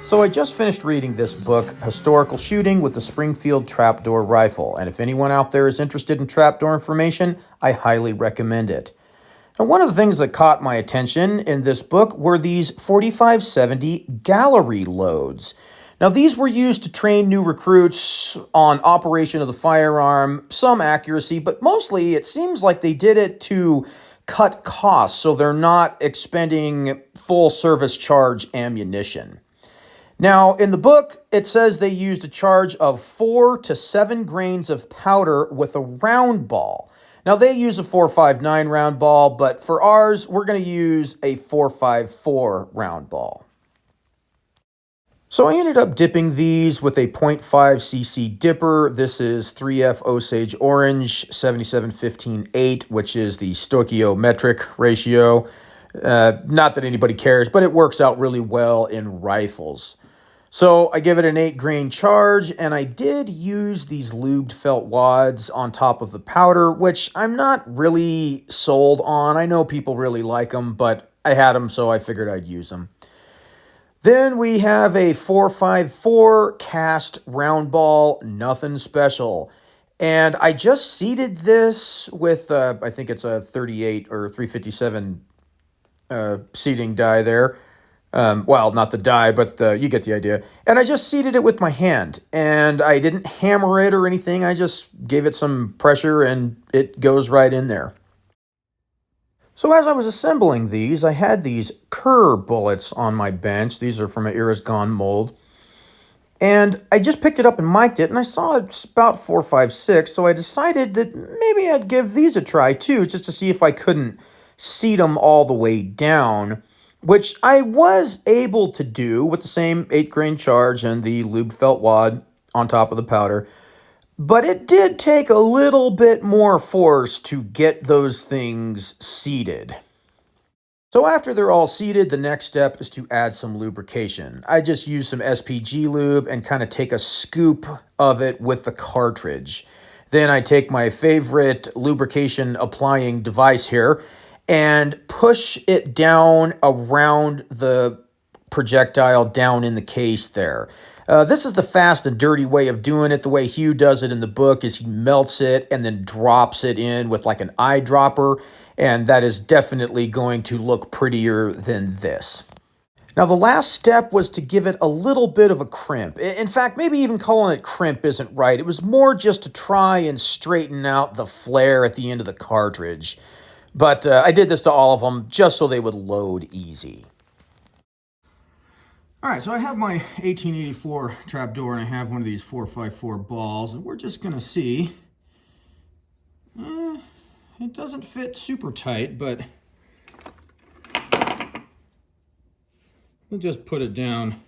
So I just finished reading this book, Historical Shooting with the Springfield Trapdoor Rifle, and if anyone out there is interested in trapdoor information, I highly recommend it. Now, one of the things that caught my attention in this book were these 4570 gallery loads. Now, these were used to train new recruits on operation of the firearm, some accuracy, but mostly it seems like they did it to cut costs so they're not expending full service charge ammunition. Now, in the book, it says they used a charge of 4 to 7 grains of powder with a round ball. Now, they use a 4.59 round ball, but for ours, we're going to use a 4.54 round ball. So I ended up dipping these with a 0.5 cc dipper. This is 3F Osage Orange 7715-8, which is the stoichiometric ratio. Not that anybody cares, but it works out really well in rifles. So I give it an 8 grain charge, and I did use these lubed felt wads on top of the powder, which I'm not really sold on. I know people really like them, but I had them, so I figured I'd use them. Then we have a 4.54 cast round ball, nothing special. And I just seeded this with, I think it's a 38 or 357 seeding die there. Well, not the die, but you get the idea. And I just seeded it with my hand, and I didn't hammer it or anything. I just gave it some pressure, and it goes right in there. So as I was assembling these, I had these Kerr bullets on my bench. These are from an Era's Gone mold. And I just picked it up and mic'd it, and I saw it's about 4.56, so I decided that maybe I'd give these a try too, just to see if I couldn't seed them all the way down, which I was able to do with the same 8 grain charge and the lubed felt wad on top of the powder. But it did take a little bit more force to get those things seeded. So after they're all seeded, the next step is to add some lubrication. I just use some SPG lube and kind of take a scoop of it with the cartridge. Then I take my favorite lubrication applying device here and push it down around the projectile down in the case there. This is the fast and dirty way of doing it. The way Hugh does it in the book is he melts it and then drops it in with like an eyedropper, and that is definitely going to look prettier than this. Now, the last step was to give it a little bit of a crimp. In fact, maybe even calling it crimp isn't right. It was more just to try and straighten out the flare at the end of the cartridge. But I did this to all of them just so they would load easy. All right, so I have my 1884 trapdoor, and I have one of these 4.54 balls, and we're just going to see. It doesn't fit super tight, but we'll just put it down.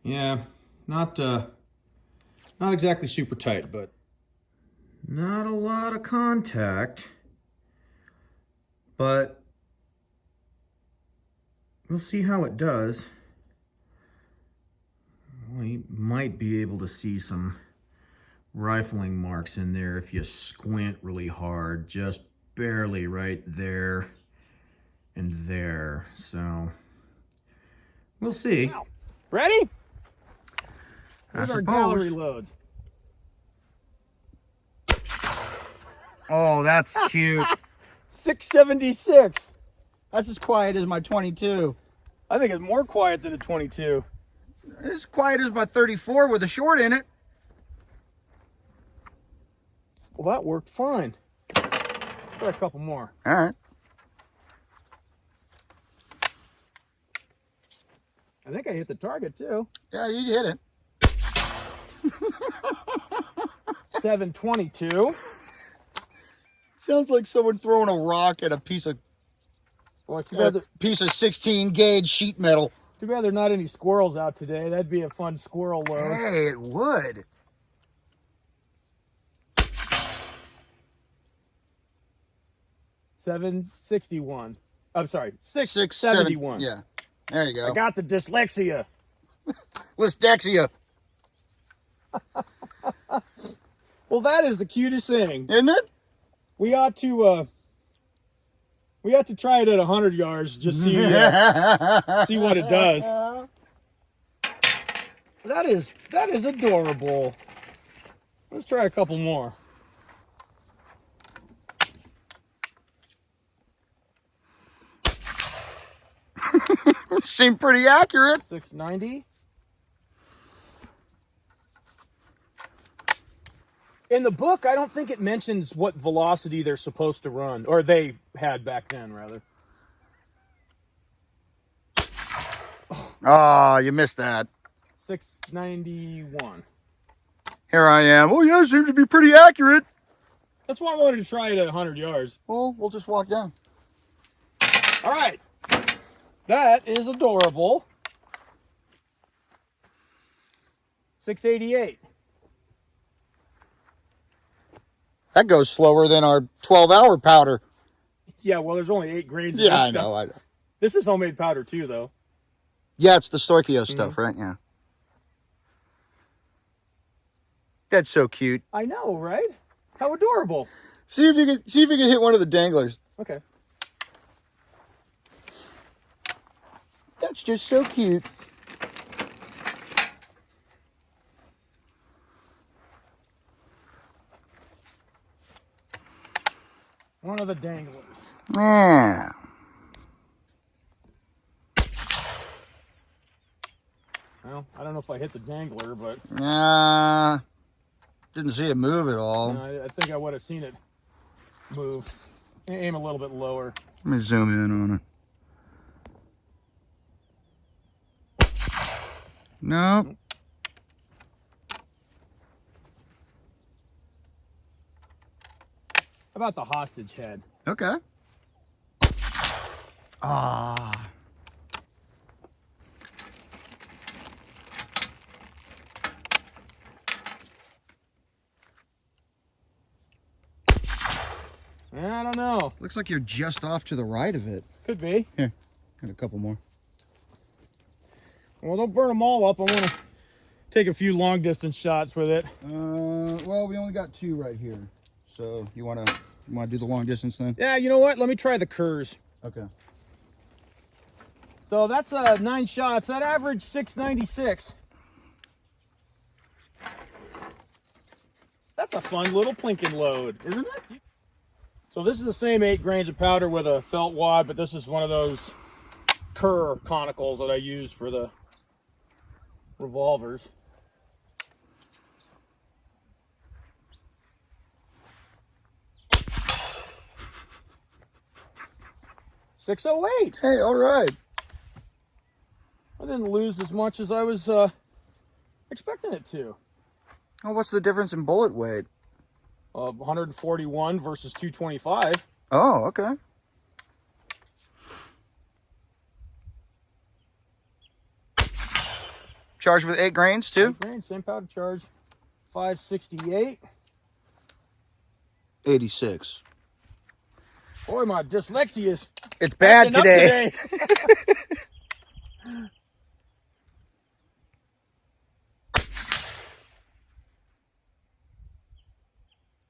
Yeah, not exactly super tight, but not a lot of contact. But we'll see how it does. We might be able to see some rifling marks in there if you squint really hard, just barely right there and there. So we'll see. Wow. Ready? Here's our gallery loads. Oh, that's cute. 676. That's as quiet as my 22. I think it's more quiet than a 22. As quiet as my 34 with a short in it. Well, that worked fine. Try a couple more. All right. I think I hit the target too. Yeah, you hit it. 722. Sounds like someone throwing a rock at a piece of Well, too bad, piece of 16 gauge sheet metal. too bad there are not any squirrels out today. That'd be a fun squirrel load. Hey, it would. $761. I'm sorry, 671. Yeah, there you go. I got the dyslexia. Lysdexia. Well, that is the cutest thing. Isn't it? We ought to We have to try it at 100 yards, just see see what it does. That is adorable. Let's try a couple more. Seemed pretty accurate. 690. In the book, I don't think it mentions what velocity they're supposed to run, or they had back then, rather. Oh, you missed that. 691. Here I am. Oh, yeah, it seemed to be pretty accurate. That's why I wanted to try it at 100 yards. Well, we'll just walk down. All right. That is adorable. 688. That goes slower than our 12-hour powder. Yeah, well, there's only 8 grains of Yeah, this I stuff. know. I know. This is homemade powder, too, though. Yeah, it's the Storchio stuff, right? Yeah. That's so cute. I know, right? How adorable. See if you can hit one of the danglers. Okay. That's just so cute. One of the danglers. Yeah. Well, I don't know if I hit the dangler, but Didn't see it move at all. I think I would have seen it move. Aim a little bit lower. Let me zoom in on it. Nope. How about the hostage head? Okay. Ah. I don't know. Looks like you're just off to the right of it. Could be. Here, got a couple more. Well, don't burn them all up. I want to take a few long distance shots with it. Well, we only got 2 right here. So you wanna do the long distance then? Yeah, you know what? Let me try the Kerrs. Okay. So that's 9 shots. That averaged 696. That's a fun little plinking load, isn't it? So this is the same 8 grains of powder with a felt wad, but this is one of those Kerr conicals that I use for the revolvers. .608. Hey, all right. I didn't lose as much as I was expecting it to. Oh, what's the difference in bullet weight? 141 versus 225. Oh, okay. Charged with 8 grains too? 8 grains, same powder charge. 568. 86. Boy, my dyslexia is It's bad acting up today.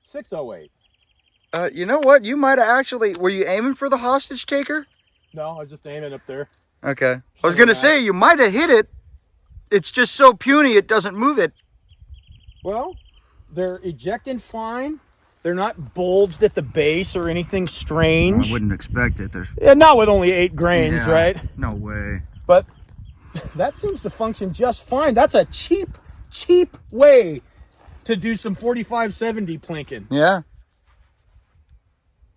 .608. You know what? You might have actually... Were you aiming for the hostage taker? No, I was just aiming up there. Okay. I was going to say, you might have hit it. It's just so puny, it doesn't move it. Well, they're ejecting fine. They're not bulged at the base or anything strange. I wouldn't expect it. There's... Yeah, not with only 8 grains, Yeah, right? no way. But that seems to function just fine. That's a cheap way to do some 45-70 plinking. Yeah.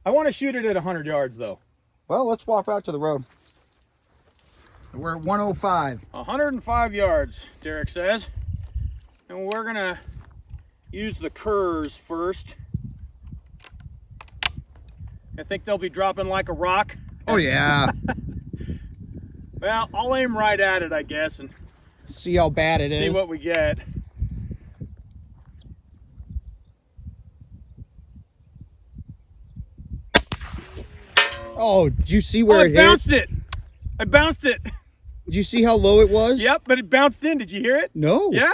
I want to shoot it at 100 yards, though. Well, let's walk back to the road. We're at 105. 105 yards, Derek says. And we're going to use the Kerrs first. I think they'll be dropping like a rock. Oh, yeah. Well, I'll aim right at it, I guess, and See how bad it see is. what we get. Oh, did you see Oh, where I it hit? bounced it. I bounced it. Did you see how low it was? Yep, but it bounced in. Did you hear it? No. Yeah.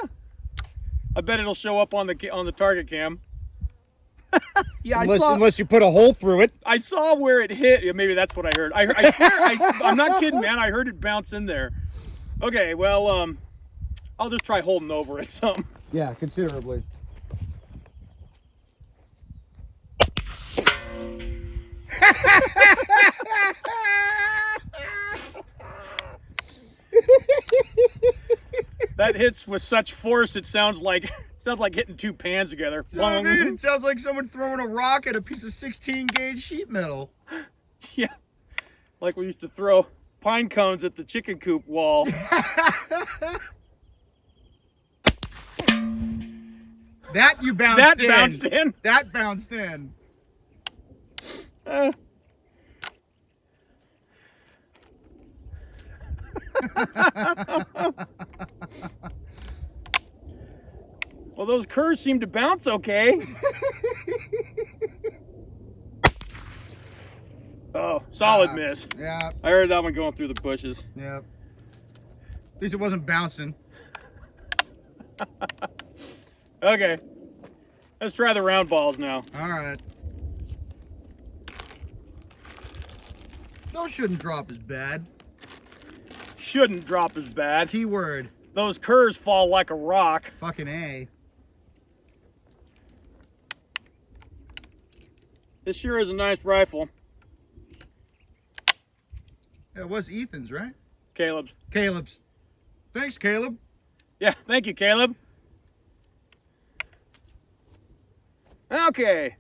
I bet it'll show up on the target cam. Yeah, unless you put a hole through it. I saw where it hit. Yeah, maybe that's what I heard. I swear, I'm not kidding, man. I heard it bounce in there. Okay, well, I'll just try holding over it some. Yeah, considerably. That hits with such force, it sounds like hitting two pans together. It sounds like someone throwing a rock at a piece of 16 gauge sheet metal. Yeah, like we used to throw pine cones at the chicken coop wall. That you bounced in. That bounced in. That bounced in. Well, those curves seem to bounce okay. Oh, solid miss. Yeah. I heard that one going through the bushes. Yeah. At least it wasn't bouncing. Okay. Let's try the round balls now. All right. Those shouldn't drop as bad. Shouldn't drop as bad. Keyword. Those curves fall like a rock. Fucking A. This sure is a nice rifle. It was Ethan's, right? Caleb's. Caleb's. Thanks, Caleb. Yeah, thank you, Caleb. Okay.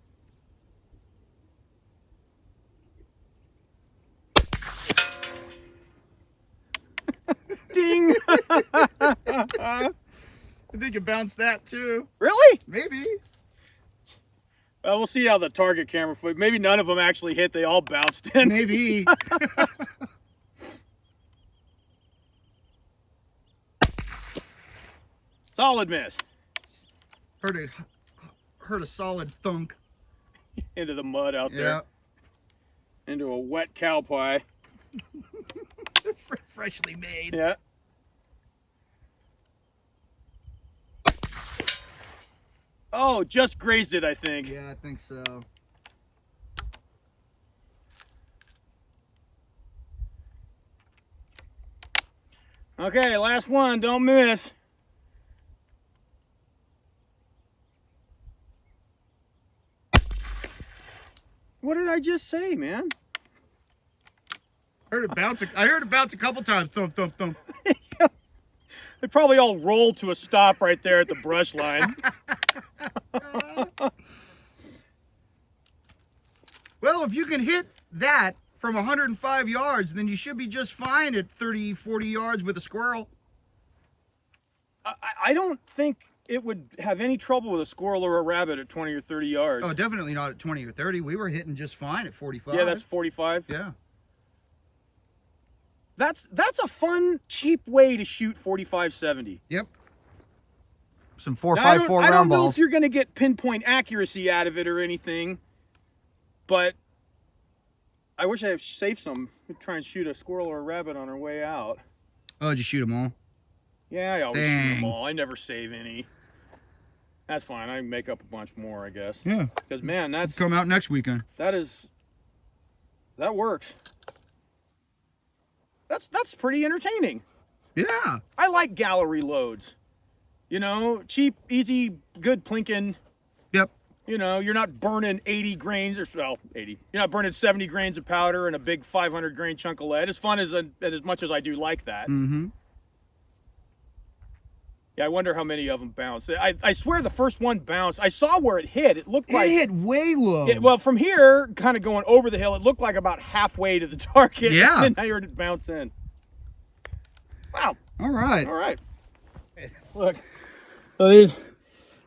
Ding! I think you bounced that too. Really? Maybe. Well, we'll see how the target camera footage. Maybe none of them actually hit. They all bounced in. Maybe. Solid miss. Heard a solid thunk. Into the mud out there. Yeah. Into a wet cow pie. Freshly made. Yeah. Oh, just grazed it, I think. Yeah, I think so. Okay, last one. Don't miss. What did I just say, man? I heard it bounce a couple times. Thump, thump, thump. They probably all rolled to a stop right there at the brush line. Well, if you can hit that from 105 yards, then you should be just fine at 30, 40 yards with a squirrel. I don't think it would have any trouble with a squirrel or a rabbit at 20 or 30 yards. Oh, definitely not at 20 or 30. We were hitting just fine at 45. Yeah, that's 45. Yeah. That's a fun, cheap way to shoot 45-70. Yep. Some Now, 4.54 I round don't know balls. if you're going to get pinpoint accuracy out of it or anything, but I wish I had saved some. We'd try and shoot a squirrel or a rabbit on our way out. Oh, did you shoot them all? Yeah, I always shoot them Dang. all. I never save any. That's fine. I can make up a bunch more, I guess. Yeah. Because, man, Come out next weekend. that works. That's pretty entertaining. Yeah. I like gallery loads. You know, cheap, easy, good plinking. Yep. You know, you're not burning 80 grains or 80. You're not burning 70 grains of powder and a big 500 grain chunk of lead. As fun as much as I do like that. Mm-hmm. Yeah, I wonder how many of them bounced. I swear the first one bounced. I saw where it hit. It looked like It hit way low. well, from here, kind of going over the hill, it looked like about halfway to the target. Yeah. And I heard it bounce in. Wow. All right. All right. Look. So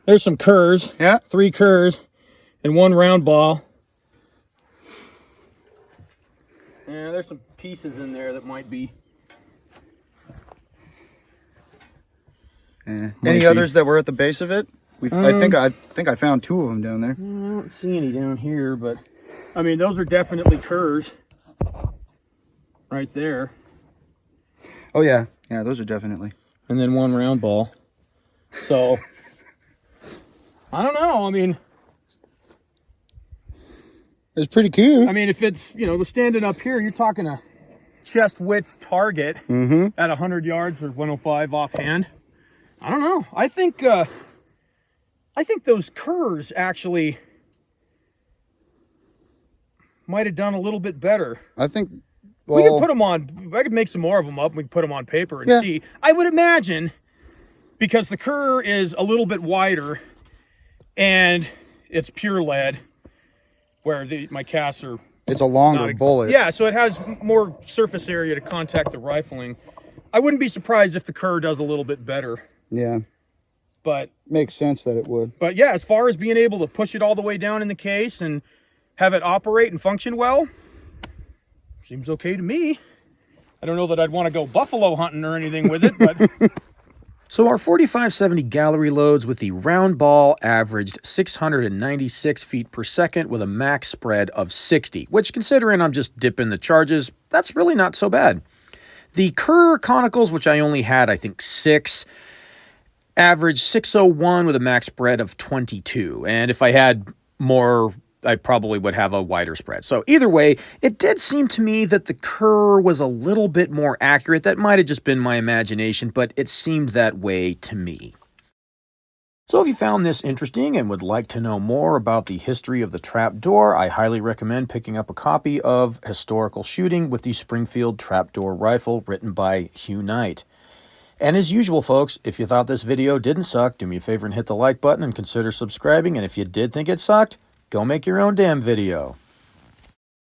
there's some curs. Yeah. 3 curs and 1 round ball. Yeah, there's some pieces in there that might be. Any others that were at the base of it? I think I found 2 of them down there. I don't see any down here, but I mean, those are definitely curs right there. Oh yeah, yeah, those are definitely. And then 1 round ball. So I don't know. I mean, It's pretty cute. I mean, if it's, you know, standing up here, you're talking a chest width target at 100 yards or 105 offhand. I don't know. I think those curs actually might have done a little bit better. I think we could put them on. I could make some more of them up. We could put them on paper and see. I would imagine, because the cur is a little bit wider and it's pure lead, where my casts are. It's a longer bullet. Yeah, so it has more surface area to contact the rifling. I wouldn't be surprised if the cur does a little bit better. Yeah. But makes sense that it would. But yeah, as far as being able to push it all the way down in the case and have it operate and function well, seems okay to me. I don't know that I'd want to go buffalo hunting or anything with it, but... So our 4570 gallery loads with the round ball averaged 696 feet per second with a max spread of 60, which, considering I'm just dipping the charges, that's really not so bad. The Kerr conicals, which I only had, I think, 6, averaged 601 with a max spread of 22. And if I had more, I probably would have a wider spread. So either way, it did seem to me that the Kerr was a little bit more accurate. That might have just been my imagination, but it seemed that way to me. So if you found this interesting and would like to know more about the history of the Trapdoor, I highly recommend picking up a copy of Historical Shooting with the Springfield Trapdoor Rifle, written by Hugh Knight. And as usual, folks, if you thought this video didn't suck, do me a favor and hit the like button and consider subscribing. And if you did think it sucked, go make your own damn video.